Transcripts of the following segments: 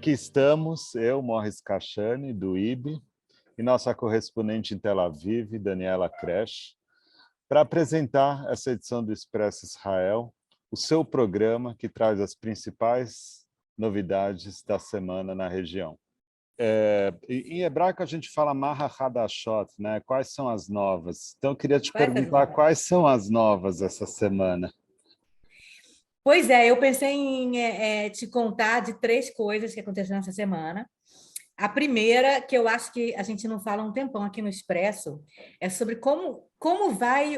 aqui estamos, eu, Morris Kashani, do IB, e nossa correspondente em Tel Aviv, Daniela Kresh, para apresentar essa edição do Expresso Israel, o seu programa que traz as principais novidades da semana na região. Em hebraico a gente fala Maha Hadashot, né? Quais são as novas? Então eu queria te perguntar quais são as novas essa semana. Pois é, eu pensei em te contar de 3 coisas que aconteceram essa semana. A primeira, que eu acho que a gente não fala há um tempão aqui no Expresso, é sobre como vai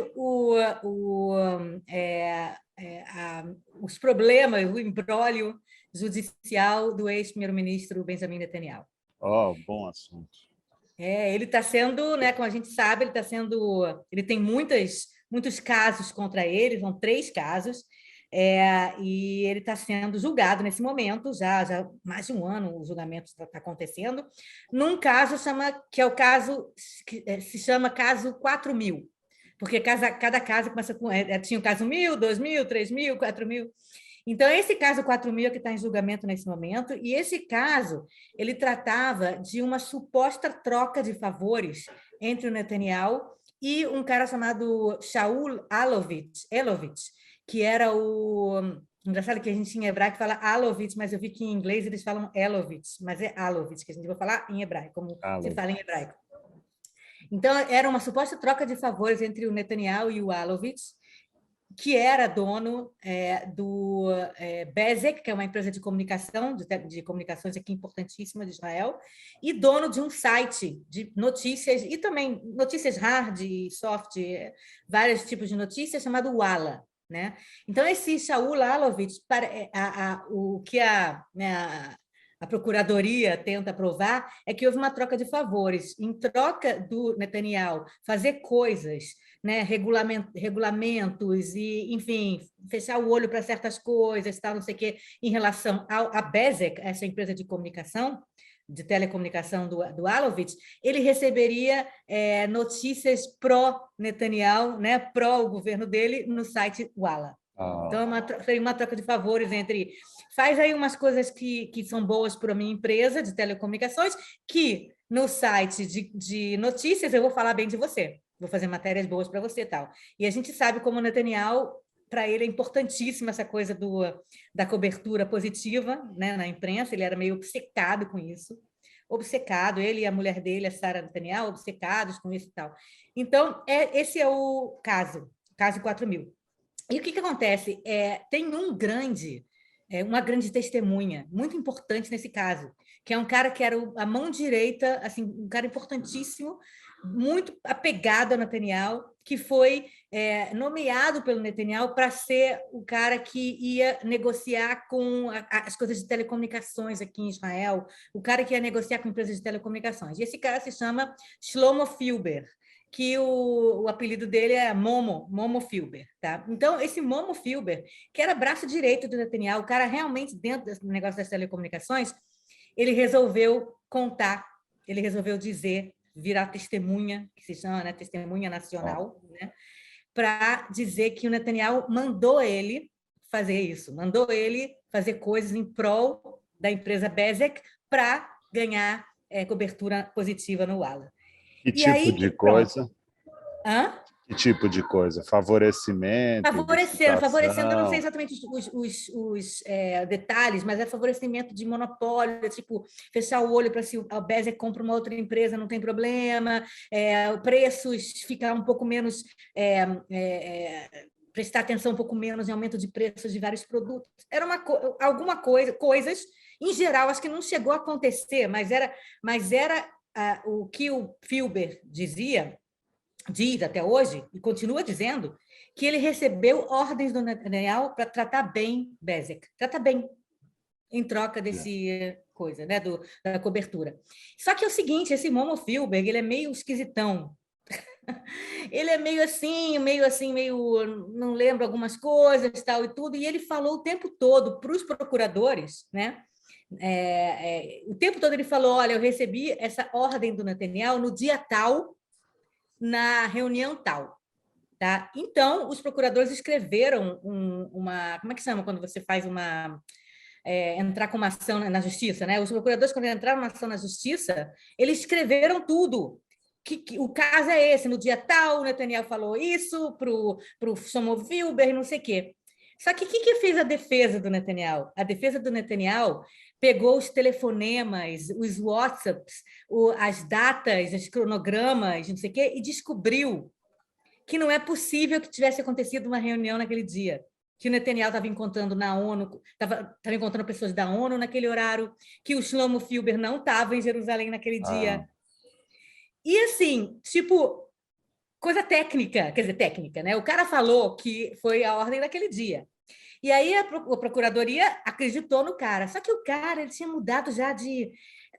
os problemas, o imbróglio judicial do ex-primeiro-ministro Benjamin Netanyahu. Oh, bom assunto. Ele está sendo, né, como a gente sabe, ele tem muitos casos contra ele, são 3 casos, e ele está sendo julgado nesse momento, já mais de um ano o julgamento está acontecendo, num caso que é o caso que se chama caso 4.000, porque cada caso começa com... tinha o caso 1.000, 2.000, 3.000, 4.000... Então, esse caso 4.000 que está em julgamento nesse momento, e esse caso, ele tratava de uma suposta troca de favores entre o Netanyahu e um cara chamado Shaul Alovitch, que era o... Engraçado que a gente em hebraico fala Alovitch, mas eu vi que em inglês eles falam Elovitch, mas é Alovitch, que a gente vai falar em hebraico, como se fala em hebraico. Então, era uma suposta troca de favores entre o Netanyahu e o Alovitch, que era dono do Bezeq, que é uma empresa de comunicação, de comunicações aqui importantíssima de Israel, e dono de um site de notícias, e também notícias hard, soft, vários tipos de notícias, chamado Walla. Né? Então, esse Shaul Alovitch, o que a Procuradoria tenta provar é que houve uma troca de favores. Em troca do Netanyahu fazer coisas, né, regulamentos e, enfim, fechar o olho para certas coisas, tal, não sei o quê, em relação à Bezeq, essa empresa de comunicação, de telecomunicação do Alovitch, ele receberia notícias pró-Netanyahu, né, pró o governo dele, no site Walla. Então, foi uma troca de favores entre... Faz aí umas coisas que são boas para a minha empresa de telecomunicações, que no site de notícias eu vou falar bem de você. Vou fazer matérias boas para você e tal. E a gente sabe como o Netanyahu, para ele é importantíssima essa coisa da cobertura positiva, né, na imprensa, ele era meio obcecado com isso. Obcecado, ele e a mulher dele, a Sarah Netanyahu, obcecados com isso e tal. Então, esse é o caso 4.000. E o que acontece? Tem uma grande testemunha, muito importante nesse caso, que é um cara que era a mão direita, assim, um cara importantíssimo, muito apegado a Netanyahu, que foi nomeado pelo Netanyahu para ser o cara que ia negociar com as coisas de telecomunicações aqui em Israel, o cara que ia negociar com empresas de telecomunicações. E esse cara se chama Shlomo Filber, que o apelido dele é Momo Filber. Tá? Então, esse Momo Filber, que era braço direito do Netanyahu, o cara realmente dentro do negócio das telecomunicações, ele resolveu contar, ele resolveu dizer, virar testemunha, que se chama, né, testemunha nacional, né, para dizer que o Netanyahu mandou ele fazer isso, mandou ele fazer coisas em prol da empresa Bezeq para ganhar cobertura positiva no Walla. Que tipo de coisa? Hã? Que tipo de coisa? Favorecimento? Favorecendo, eu não sei exatamente os detalhes, mas é favorecimento de monopólio, tipo, fechar o olho para se a Bezeq compra uma outra empresa, não tem problema, preços ficar um pouco menos... prestar atenção um pouco menos em aumento de preços de vários produtos. Era coisas, em geral, acho que não chegou a acontecer, mas era o que o Filber diz até hoje, e continua dizendo, que ele recebeu ordens do Netanyahu para tratar bem Bezeq, tratar bem, em troca desse coisa, né, da cobertura. Só que é o seguinte, esse Momo Filber, ele é meio esquisitão. Ele é meio não lembro algumas coisas, tal e tudo, e ele falou o tempo todo para os procuradores, né? O tempo todo ele falou, olha, eu recebi essa ordem do Netanyahu no dia tal, na reunião tal. Tá? Então, os procuradores escreveram uma... Como é que chama quando você faz uma entrar com uma ação na justiça, né? Os procuradores, quando entraram na ação na justiça, eles escreveram tudo. Que o caso é esse, no dia tal, o Netanyahu falou isso para o Shlomo Wilber, não sei o quê. Só que o que fez a defesa do Netanyahu? A defesa do Netanyahu pegou os telefonemas, os WhatsApps, as datas, os cronogramas, não sei o quê, e descobriu que não é possível que tivesse acontecido uma reunião naquele dia, que o Netanyahu estava encontrando na ONU, estava encontrando pessoas da ONU naquele horário, que o Shlomo Wilber não estava em Jerusalém naquele dia. E assim, tipo, coisa técnica, quer dizer, técnica, né? O cara falou que foi a ordem daquele dia. E aí a procuradoria acreditou no cara. Só que o cara, ele tinha mudado já de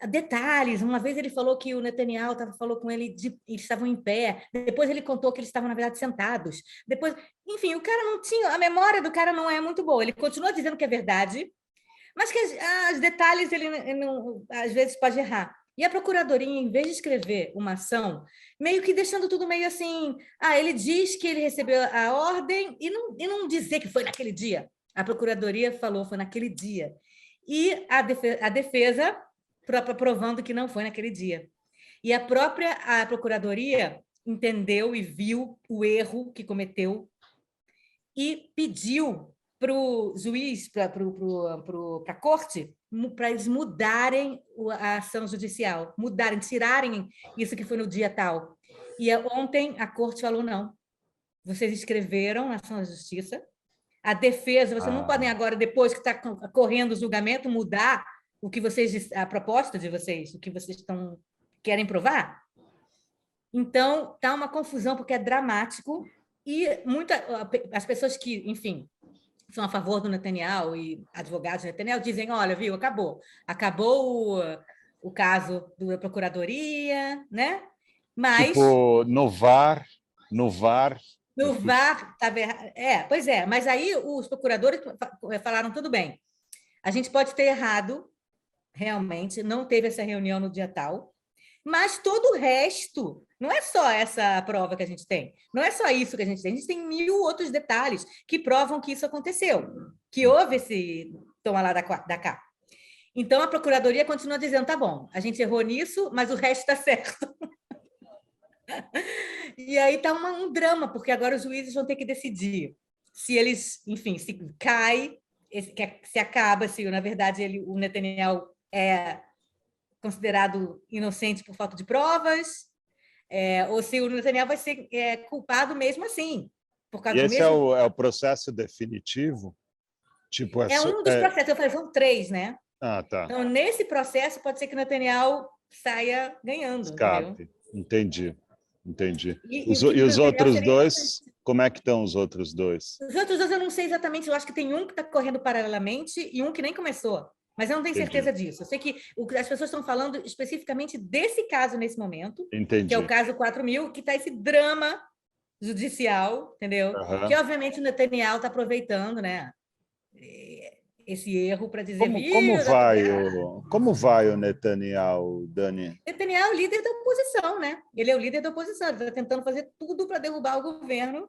detalhes. Uma vez ele falou que o Netanyahu falou com ele, eles estavam em pé. Depois ele contou que eles estavam, na verdade, sentados. Depois, enfim, o cara não tinha... A memória do cara não é muito boa. Ele continua dizendo que é verdade, mas que os detalhes ele não, às vezes pode errar. E a procuradoria, em vez de escrever uma ação, meio que deixando tudo meio assim, ele diz que ele recebeu a ordem e não dizer que foi naquele dia. A procuradoria falou foi naquele dia. E a defesa provando que não foi naquele dia. E a procuradoria entendeu e viu o erro que cometeu e pediu para o juiz, para a corte, para eles mudarem a ação judicial, tirarem isso que foi no dia tal. E ontem a corte falou não. Vocês escreveram na ação da justiça, a defesa, vocês não podem agora, depois que está correndo o julgamento, mudar o que vocês, a proposta de vocês, o que vocês querem provar. Então, está uma confusão, porque é dramático, e as pessoas que, enfim, são a favor do Netanyahu e advogados do Netanyahu dizem, olha, viu, acabou o caso da procuradoria, né? Mas... Tipo, no VAR... No VAR, pois é, mas aí os procuradores falaram, tudo bem, a gente pode ter errado, realmente, não teve essa reunião no dia tal, mas todo o resto, não é só essa prova que a gente tem, não é só isso que a gente tem 1000 outros detalhes que provam que isso aconteceu, que houve esse toma lá da cá. Então, a Procuradoria continua dizendo, tá bom, a gente errou nisso, mas o resto está certo. E aí está um drama, porque agora os juízes vão ter que decidir se eles, enfim, se cai, se acaba, se, na verdade, o Netanyahu é considerado inocente por falta de provas, ou se o Netanyahu vai ser culpado mesmo assim. Por causa e esse mesmo... é o processo definitivo? Tipo, é um dos processos, eu falei, são 3, né? Tá. Então, nesse processo, pode ser que o Netanyahu saia ganhando, Escape. Entendeu? Entendi. E os outros dois, como é que estão os outros dois? Os outros dois eu não sei exatamente, eu acho que tem um que está correndo paralelamente e um que nem começou, mas eu não tenho certeza disso. Eu sei que as pessoas estão falando especificamente desse caso nesse momento, que é o caso 4.000, que está esse drama judicial, entendeu? Que, obviamente, o Netanyahu está aproveitando, né? Esse erro para dizer... Como vai o Netanyahu, Dani? Netanyahu é o líder da oposição, né? Ele é o líder da oposição, ele está tentando fazer tudo para derrubar o governo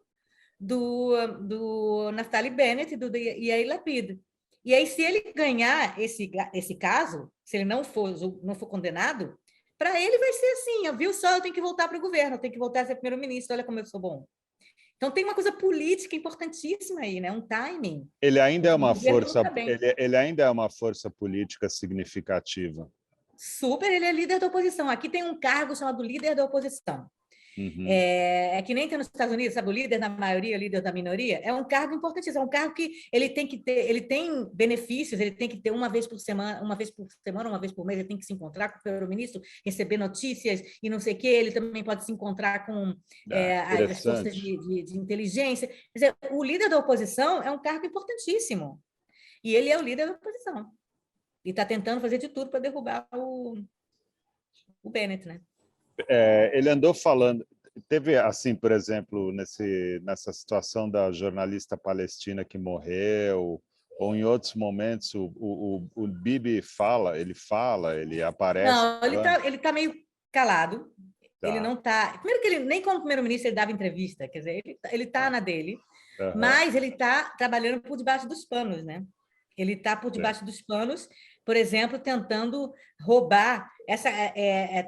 do Naftali Bennett e do Yair Lapid. E aí, se ele ganhar esse caso, se ele não for condenado, para ele vai ser assim, viu só, eu tenho que voltar para o governo, eu tenho que voltar a ser primeiro-ministro, olha como eu sou bom. Então, tem uma coisa política importantíssima aí, né? Um timing. Ele ainda é uma força, ele ainda é uma força política significativa. Super, ele é líder da oposição. Aqui tem um cargo chamado líder da oposição. Uhum. É que nem tem nos Estados Unidos, sabe, o líder da maioria, o líder da minoria, é um cargo importantíssimo, é um cargo que ele tem benefícios, ele tem que ter uma vez por semana, uma vez por mês, ele tem que se encontrar com o primeiro-ministro, receber notícias e não sei o quê, ele também pode se encontrar com as forças de inteligência. Quer dizer, o líder da oposição é um cargo importantíssimo, e ele é o líder da oposição, e está tentando fazer de tudo para derrubar o Bennett, né? Ele andou falando, teve assim, por exemplo, nessa situação da jornalista palestina que morreu, ou em outros momentos o Bibi ele aparece. Não, ele tá meio calado. Tá. Ele não está... Primeiro que ele, nem como primeiro-ministro, ele dava entrevista, quer dizer, ele tá na dele, mas ele está trabalhando por debaixo dos panos, né? Ele está por debaixo dos panos, por exemplo, tentando roubar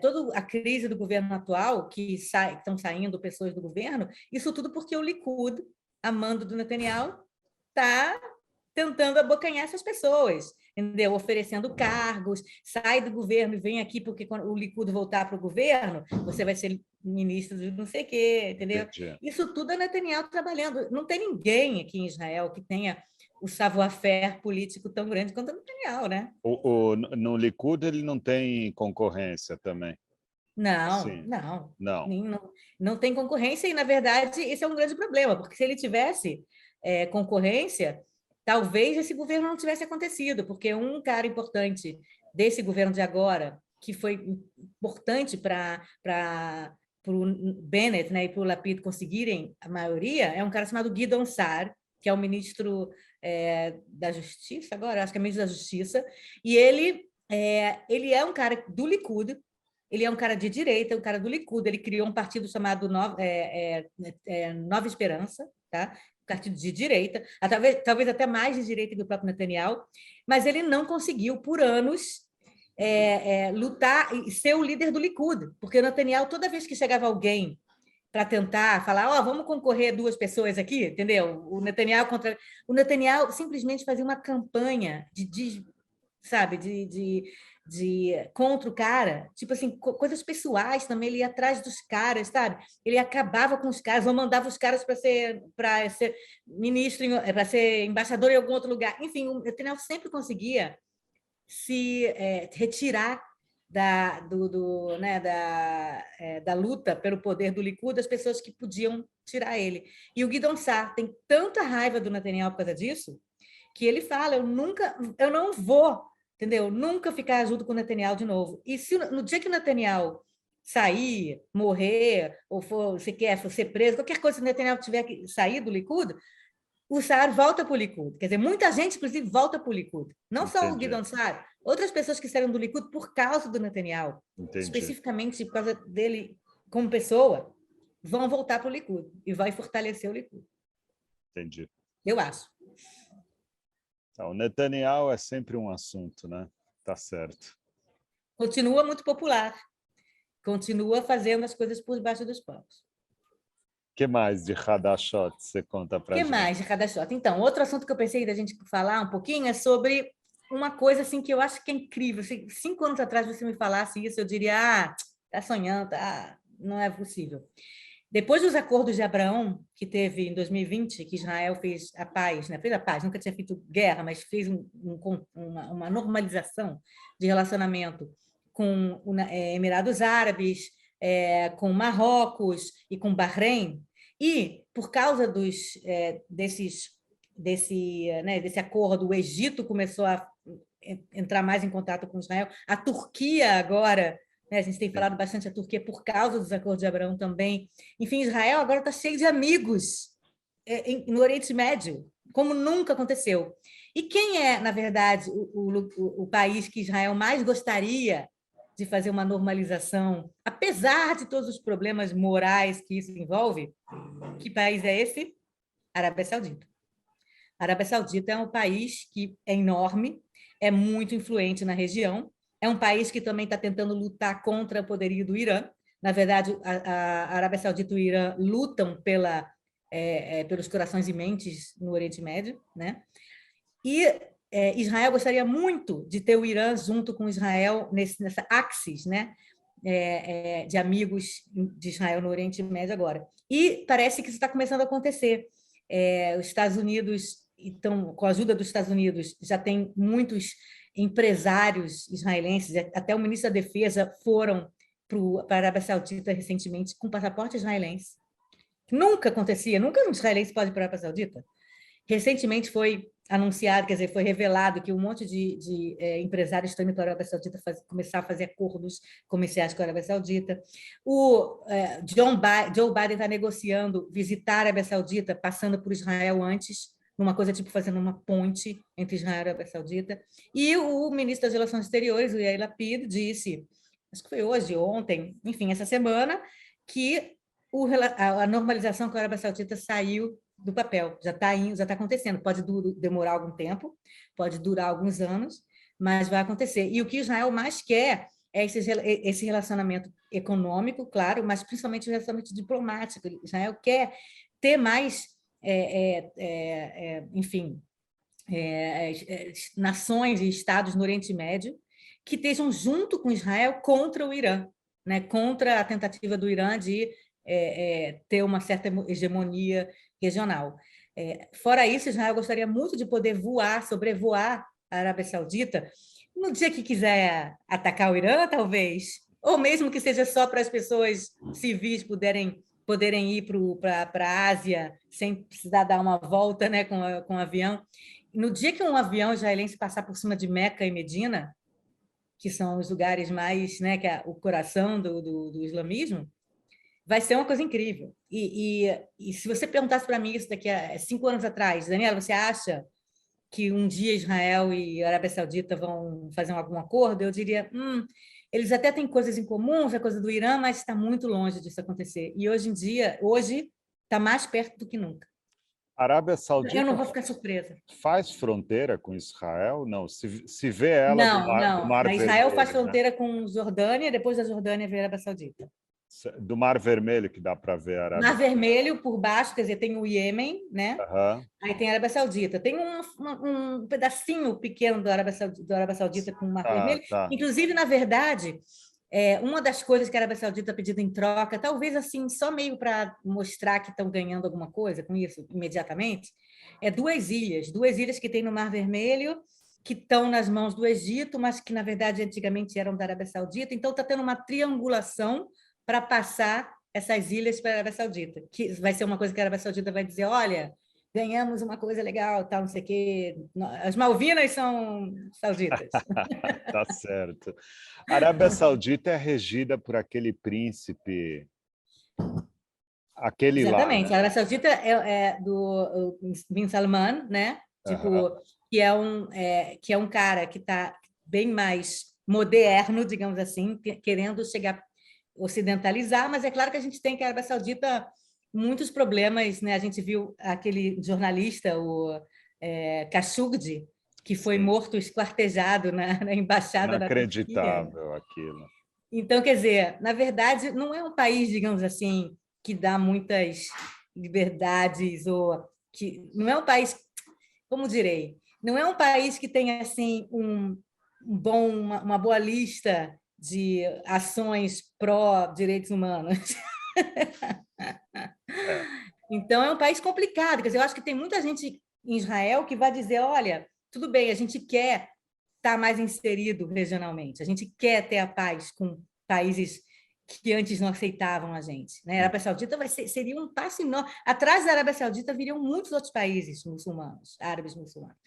toda a crise do governo atual, que estão saindo pessoas do governo, isso tudo porque o Likud, a mando do Netanyahu, está tentando abocanhar essas pessoas, entendeu? Oferecendo cargos, sai do governo e vem aqui, porque quando o Likud voltar para o governo, você vai ser ministro de não sei o quê, entendeu? Entendi. Isso tudo é Netanyahu trabalhando. Não tem ninguém aqui em Israel que tenha o savoir-faire político tão grande quanto o Netanyahu, né? No Likud ele não tem concorrência também? Não, Sim. não, Não. não tem concorrência, e, na verdade, esse é um grande problema, porque se ele tivesse concorrência, talvez esse governo não tivesse acontecido, porque um cara importante desse governo de agora, que foi importante para o Bennett, né, e para o Lapid conseguirem a maioria, é um cara chamado Gideon Sa'ar, que é o ministro da Justiça agora, acho que é ministro da Justiça, e ele é um cara do Likud. Ele é um cara de direita, um cara do Likud. Ele criou um partido chamado Nova Esperança, tá? Partido de direita, talvez até mais de direita que o próprio Netanyahu, mas ele não conseguiu, por anos, lutar e ser o líder do Likud, porque o Netanyahu, toda vez que chegava alguém para tentar falar, vamos concorrer 2 pessoas aqui, entendeu? O Netanyahu simplesmente fazia uma campanha sabe, contra o cara, tipo assim, coisas pessoais também, ele ia atrás dos caras, sabe? Ele acabava com os caras, ou mandava os caras para ser ministro, para ser embaixador em algum outro lugar. Enfim, o Netanyahu sempre conseguia se retirar da luta pelo poder do Likud das pessoas que podiam tirar ele. E o Gideon Sa'ar tem tanta raiva do Netanyahu por causa disso, que ele fala, eu não vou, entendeu? Nunca ficar junto com o Netanyahu de novo. E se no dia que o Netanyahu sair, morrer, ou for ser preso, qualquer coisa, se o Netanyahu tiver que sair do Likud, o Sa'ar volta para o Likud. Quer dizer, muita gente, inclusive, volta para o Likud. Não só o Gideon Sa'ar, outras pessoas que saíram do Likud por causa do Netanyahu, especificamente por causa dele como pessoa, vão voltar para o Likud e vai fortalecer o Likud. Entendi. Eu acho. O Netanyahu é sempre um assunto, né? Tá certo. Continua muito popular. Continua fazendo as coisas por debaixo dos panos. O que mais de Hadashot você conta para gente? O que mais de Hadashot? Então, outro assunto que eu pensei da gente falar um pouquinho é sobre uma coisa assim que eu acho que é incrível. Se 5 anos atrás você me falasse isso, eu diria, tá sonhando, não é possível. Depois dos acordos de Abraão, que teve em 2020, que Israel fez a paz, né? Fez a paz, nunca tinha feito guerra, mas fez uma normalização de relacionamento com Emirados Árabes, com Marrocos e com Bahrein. E, por causa desse acordo, o Egito começou a entrar mais em contato com Israel, a Turquia agora, a gente tem falado bastante a Turquia por causa dos acordos de Abraão também. Enfim, Israel agora está cheio de amigos no Oriente Médio, como nunca aconteceu. E quem é, na verdade, o país que Israel mais gostaria de fazer uma normalização, apesar de todos os problemas morais que isso envolve? Que país é esse? Arábia Saudita. A Arábia Saudita é um país que é enorme, é muito influente na região, é um país que também está tentando lutar contra o poderio do Irã. Na verdade, a Arábia Saudita e o Irã lutam pelos corações e mentes no Oriente Médio, né? E Israel gostaria muito de ter o Irã junto com Israel nessa axis, né? De amigos de Israel no Oriente Médio agora. E parece que isso está começando a acontecer. Os Estados Unidos, então, com a ajuda dos Estados Unidos, já tem muitos empresários israelenses, até o ministro da Defesa foram para a Arábia Saudita recentemente com passaporte israelense. Nunca acontecia, nunca um israelense pode ir para a Arábia Saudita. Recentemente foi anunciado, quer dizer, foi revelado que um monte de empresários estão indo para a Arábia Saudita começar a fazer acordos comerciais com a Arábia Saudita. O Joe Biden está negociando visitar a Arábia Saudita, passando por Israel antes, numa coisa tipo fazendo uma ponte entre Israel e a Arábia Saudita. E o ministro das Relações Exteriores, o Yair Lapid, disse, acho que foi hoje, ontem, enfim, essa semana, que a normalização com a Arábia Saudita saiu do papel, já está acontecendo. Pode demorar algum tempo, pode durar alguns anos, mas vai acontecer. E o que Israel mais quer é esse relacionamento econômico, claro, mas principalmente o relacionamento diplomático. Israel quer ter mais, enfim, nações e estados no Oriente Médio que estejam junto com Israel contra o Irã, né? Contra a tentativa do Irã de ter uma certa hegemonia regional. Fora isso, Israel gostaria muito de poder sobrevoar a Arábia Saudita no dia que quiser atacar o Irã, talvez, ou mesmo que seja só para as pessoas civis poderem ir para a Ásia sem precisar dar uma volta, né, com o avião. No dia que um avião israelense passar por cima de Meca e Medina, que são os lugares mais, né, que é o coração do islamismo, vai ser uma coisa incrível. E se você perguntasse para mim isso daqui a 5 anos atrás, Daniela, você acha que um dia Israel e a Arábia Saudita vão fazer algum acordo? Eu diria, eles até têm coisas em comum, a coisa do Irã, mas está muito longe disso acontecer. E hoje está mais perto do que nunca. A Arábia Eu não Saudita vou ficar surpresa. faz fronteira com Israel? Não, se vê ela do Não. Mar Vermelho. Israel faz fronteira, né, com Jordânia, depois da Jordânia vem a Arábia Saudita. Do Mar Vermelho que dá para ver a Arábia Mar Vermelho, por baixo, quer dizer, tem o Iêmen, né? Aí tem a Arábia Saudita. Tem um pedacinho pequeno da Arábia Saudita com o Mar Vermelho. Inclusive, na verdade, uma das coisas que a Arábia Saudita pediu em troca, talvez assim, só meio para mostrar que estão ganhando alguma coisa com isso imediatamente, duas ilhas que tem no Mar Vermelho, que estão nas mãos do Egito, mas que, na verdade, antigamente eram da Arábia Saudita. Então, está tendo uma triangulação para passar essas ilhas para a Arábia Saudita, que vai ser uma coisa que a Arábia Saudita vai dizer, olha, ganhamos uma coisa legal, tal, não sei o quê. As Malvinas são sauditas. Tá certo. A Arábia Saudita é regida por aquele príncipe, aquele Exatamente. lá, né? A Arábia Saudita é do Bin Salman, né? Tipo, que é um cara que está bem mais moderno, digamos assim, querendo chegar ocidentalizar, mas é claro que a gente tem que a Arábia Saudita muitos problemas, né? A gente viu aquele jornalista, o Khashoggi, que foi morto, esquartejado na embaixada da Turquia. Inacreditável aquilo. Então, quer dizer, na verdade, não é um país, digamos assim, que dá muitas liberdades, ou que não é um país, como direi, não é um país que tem assim uma boa lista de ações pró-direitos humanos. Então, é um país complicado. Quer dizer, eu acho que tem muita gente em Israel que vai dizer, olha, tudo bem, a gente quer estar mais inserido regionalmente, a gente quer ter a paz com países que antes não aceitavam a gente. Né? A Arábia Saudita seria um passo enorme. Atrás da Arábia Saudita viriam muitos outros países muçulmanos, árabes muçulmanos.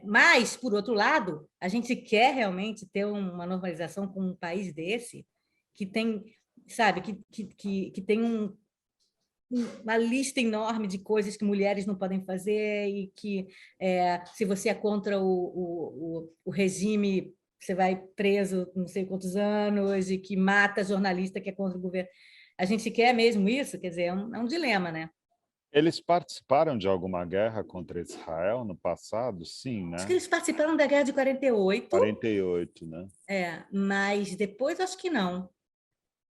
Mas, por outro lado, a gente quer realmente ter uma normalização com um país desse que tem, sabe, que tem uma lista enorme de coisas que mulheres não podem fazer e que, se você é contra o regime, você vai preso não sei quantos anos, e que mata jornalista que é contra o governo. A gente quer mesmo isso? Quer dizer, é um dilema, né? Eles participaram de alguma guerra contra Israel no passado? Sim, né? Acho que eles participaram da guerra de 48. 48, né? Mas depois acho que não.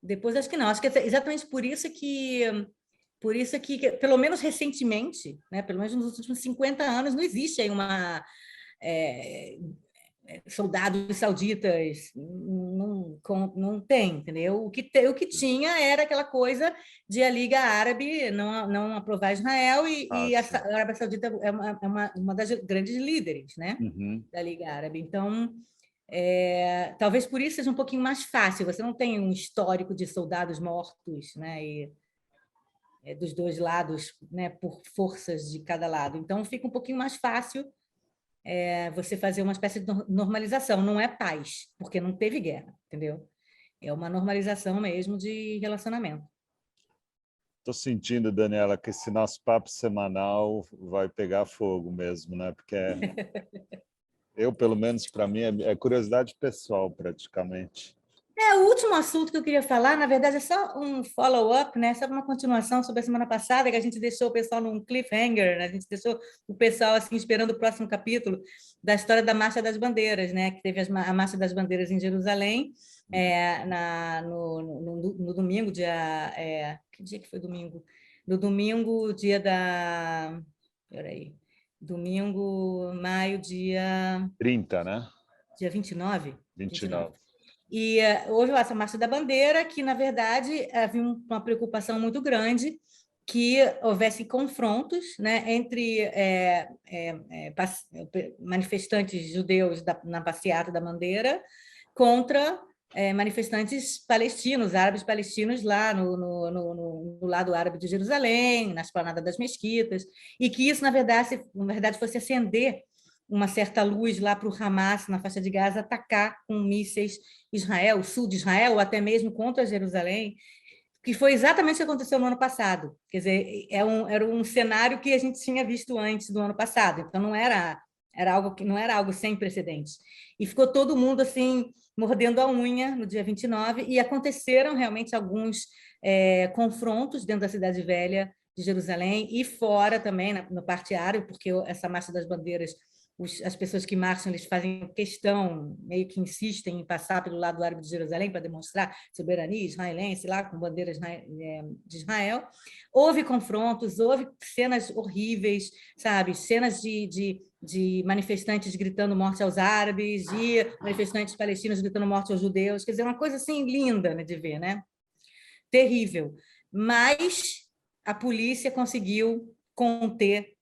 Depois acho que não. Acho que é exatamente por isso que, pelo menos recentemente, né, pelo menos nos últimos 50 anos, não existe aí soldados sauditas, não tem, entendeu? O que tinha era aquela coisa de a Liga Árabe não aprovar Israel e a Arábia Saudita é uma das grandes líderes, né, da Liga Árabe. Então, talvez por isso seja um pouquinho mais fácil. Você não tem um histórico de soldados mortos, né, dos dois lados, né, por forças de cada lado. Então, fica um pouquinho mais fácil você fazer uma espécie de normalização. Não é paz, porque não teve guerra, entendeu? É uma normalização mesmo de relacionamento. Estou sentindo, Daniela, que esse nosso papo semanal vai pegar fogo mesmo, né? Porque eu, pelo menos para mim, é curiosidade pessoal praticamente. O último assunto que eu queria falar, na verdade, é só um follow-up, né? Só uma continuação sobre a semana passada, que a gente deixou o pessoal num cliffhanger, né? A gente deixou o pessoal assim esperando o próximo capítulo da história da Marcha das Bandeiras, né? Que teve a Marcha das Bandeiras em Jerusalém, no domingo, que dia que foi domingo? No domingo, dia da... Peraí. Domingo, maio, 30, né? dia 29? 29. 29. E houve essa Marcha da Bandeira, que, na verdade, havia uma preocupação muito grande que houvesse confrontos, né, entre manifestantes judeus na passeata da Bandeira contra manifestantes palestinos, árabes palestinos, lá no lado árabe de Jerusalém, na esplanada das mesquitas, e que isso, na verdade, fosse acender uma certa luz lá para o Hamas, na faixa de Gaza, atacar com mísseis Israel, o sul de Israel, ou até mesmo contra Jerusalém, que foi exatamente o que aconteceu no ano passado. Quer dizer, era um cenário que a gente tinha visto antes do ano passado, então não era algo sem precedentes. E ficou todo mundo assim mordendo a unha no dia 29, e aconteceram realmente alguns confrontos dentro da Cidade Velha de Jerusalém e fora também, na parte árabe, porque essa Marcha das Bandeiras, as pessoas que marcham, eles fazem questão, meio que insistem em passar pelo lado árabe de Jerusalém para demonstrar soberania israelense, lá com bandeiras de Israel. Houve confrontos, houve cenas horríveis, sabe? Cenas de manifestantes gritando morte aos árabes, de manifestantes palestinos gritando morte aos judeus. Quer dizer, uma coisa assim linda, né, de ver, né? Terrível. Mas a polícia conseguiu conter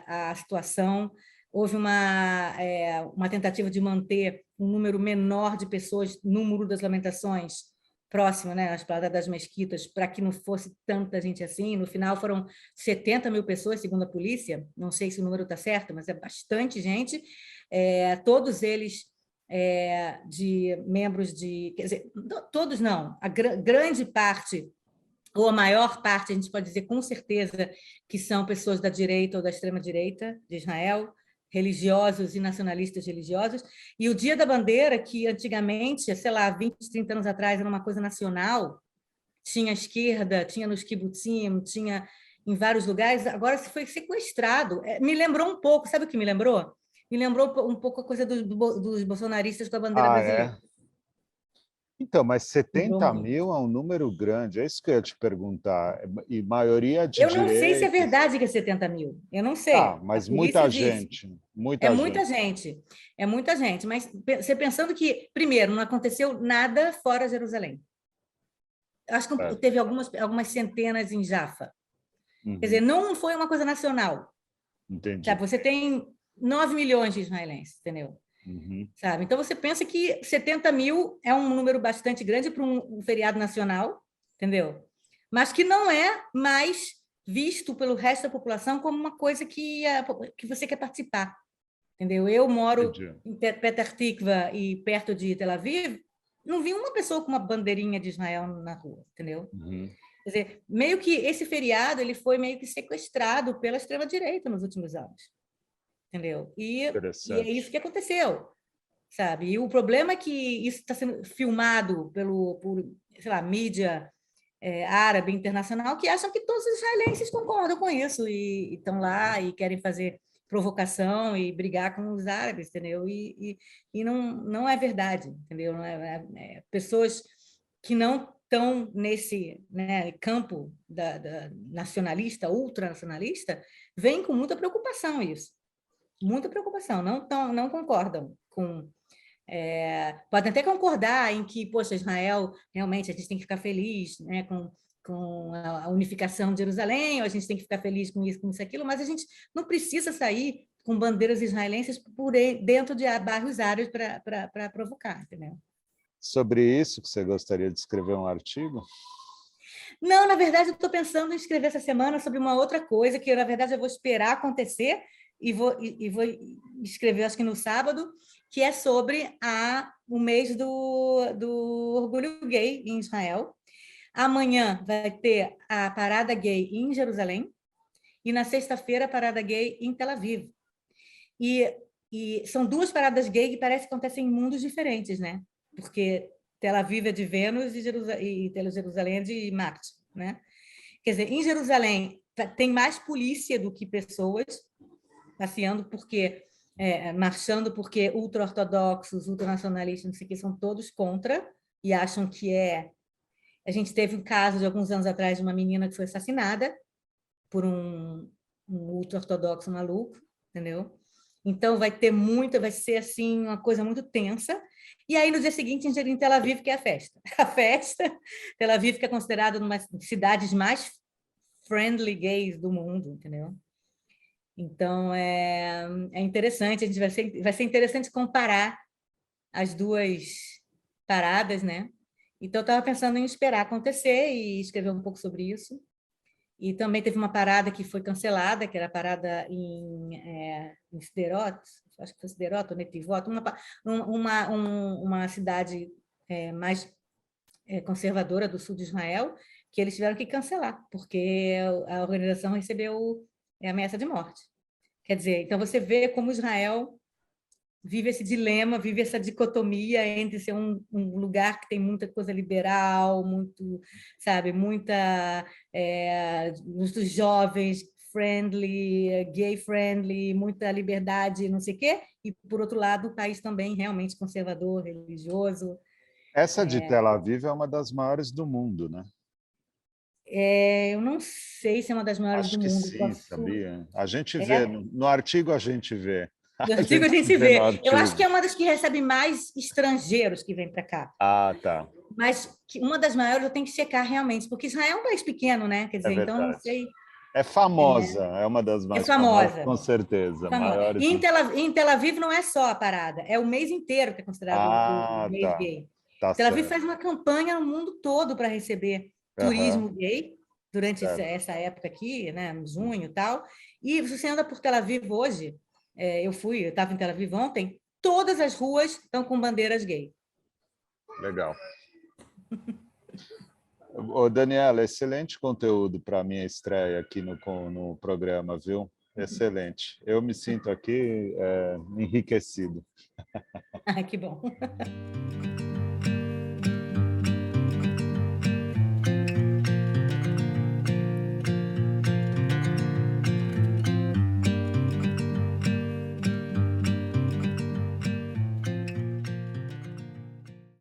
a situação. Houve uma tentativa de manter um número menor de pessoas no Muro das Lamentações, próximo, né, às Pradas das Mesquitas, para que não fosse tanta gente assim. No final foram 70 mil pessoas, segundo a polícia. Não sei se o número está certo, mas é bastante gente. Todos eles de membros de... Quer dizer, todos não, a grande parte, ou a maior parte, a gente pode dizer com certeza, que são pessoas da direita ou da extrema-direita de Israel, religiosos e nacionalistas religiosos. E o Dia da Bandeira, que antigamente, sei lá, 20, 30 anos atrás, era uma coisa nacional, tinha esquerda, tinha nos kibbutzim, tinha em vários lugares, agora foi sequestrado. Me lembrou um pouco, sabe o que me lembrou? Me lembrou um pouco a coisa dos bolsonaristas com a bandeira Ah, brasileira. é? Então, mas Lembrou 70 muito. mil é um número grande, é isso que eu ia te perguntar. E maioria de Eu não sei se é direitos. verdade que é 70 mil. Eu não Tá, sei. A mas polícia muita disse. gente, É muita muita gente. gente. É muita gente. Mas você pensando que, primeiro, não aconteceu nada fora Jerusalém. Acho que É. teve algumas centenas em Jaffa. Quer dizer, Uhum, não foi uma coisa nacional. entendi. Sabe? Você tem 9 milhões de israelenses, entendeu? Uhum, Sabe? Então, você pensa que 70 mil é um número bastante grande para um feriado nacional, entendeu? Mas que não é mais visto pelo resto da população como uma coisa que você quer participar, entendeu? Eu moro entendi. em Petah Tikva e perto de Tel Aviv, não vi uma pessoa com uma bandeirinha de Israel na rua, entendeu? Uhum, Quer dizer, meio que esse feriado ele foi meio que sequestrado pela extrema-direita nos últimos anos, entendeu? E é isso interessante. que aconteceu, sabe? E o problema é que isso está sendo filmado por, sei lá, mídia árabe internacional, que acham que todos os israelenses concordam com isso e estão lá e querem fazer provocação e brigar com os árabes, entendeu? E não é verdade, entendeu? Não pessoas que não estão nesse, né, campo da nacionalista, ultranacionalista, veem com muita preocupação isso. Muita preocupação, não concordam com podem até concordar em que, poxa, Israel, realmente, a gente tem que ficar feliz, né, com a unificação de Jerusalém, ou a gente tem que ficar feliz com isso, aquilo, mas a gente não precisa sair com bandeiras israelenses dentro de bairros árabes para provocar, entendeu? Sobre isso que você gostaria de escrever um artigo? Não, na verdade, eu estou pensando em escrever essa semana sobre uma outra coisa, que, na verdade, eu vou esperar acontecer e vou escrever, acho que no sábado, que é sobre o mês do orgulho gay em Israel. Amanhã vai ter a parada gay em Jerusalém e na sexta-feira a parada gay em Tel Aviv. E são duas paradas gay que parece que acontecem em mundos diferentes, né? Porque Tel Aviv é de Vênus e Jerusalém é de Marte, né? Quer dizer, em Jerusalém tem mais polícia do que pessoas passeando, marchando, porque ultra-ortodoxos, ultranacionalistas, não sei o que, são todos contra e acham que é... A gente teve um caso de alguns anos atrás de uma menina que foi assassinada por um ultra-ortodoxo maluco, entendeu? Então vai ser assim uma coisa muito tensa. E aí no dia seguinte em Tel Aviv que é a festa. A festa, Tel Aviv que é considerada uma das cidades mais friendly gays do mundo, entendeu? Então é interessante, vai ser interessante comparar as duas paradas, né? Então eu estava pensando em esperar acontecer e escrever um pouco sobre isso. E também teve uma parada que foi cancelada, que era a parada em Sderot, acho que foi Sderot ou Netivot, uma cidade mais conservadora do sul de Israel, que eles tiveram que cancelar, porque a organização recebeu ameaça de morte. Quer dizer, então você vê como Israel vive esse dilema, vive essa dicotomia entre ser um lugar que tem muita coisa liberal, muito, sabe, muitos jovens friendly, gay friendly, muita liberdade, não sei o quê, e por outro lado, o país também realmente conservador, religioso. Essa de Tel Aviv é uma das maiores do mundo, né? Eu não sei se é uma das maiores Acho do que mundo. sim, sabia? A gente vê, É, no artigo a gente vê. no A artigo a gente gente vê no vê. Eu acho que artigo. é uma das que recebe mais estrangeiros que vêm para cá. Ah, tá. Mas uma das maiores eu tenho que checar realmente, porque Israel é um país pequeno, né? Quer É dizer, então não verdade. sei. É famosa, é uma das É mais famosas, famosa. com certeza. Famosa. Maiores. E em Tel Aviv não é só a parada, é o mês inteiro que é considerado o Ah, mês tá. gay. Tá Tel Aviv certo. faz uma campanha no mundo todo para receber Aham, turismo gay durante certo. essa época aqui, né, em junho e tal. E se você anda por Tel Aviv hoje, eu estava em Tel Aviv ontem, todas as ruas estão com bandeiras gay. Legal. Ô, Daniela, excelente conteúdo para a minha estreia aqui no programa, viu? Excelente. Eu me sinto aqui enriquecido. Ai, que bom.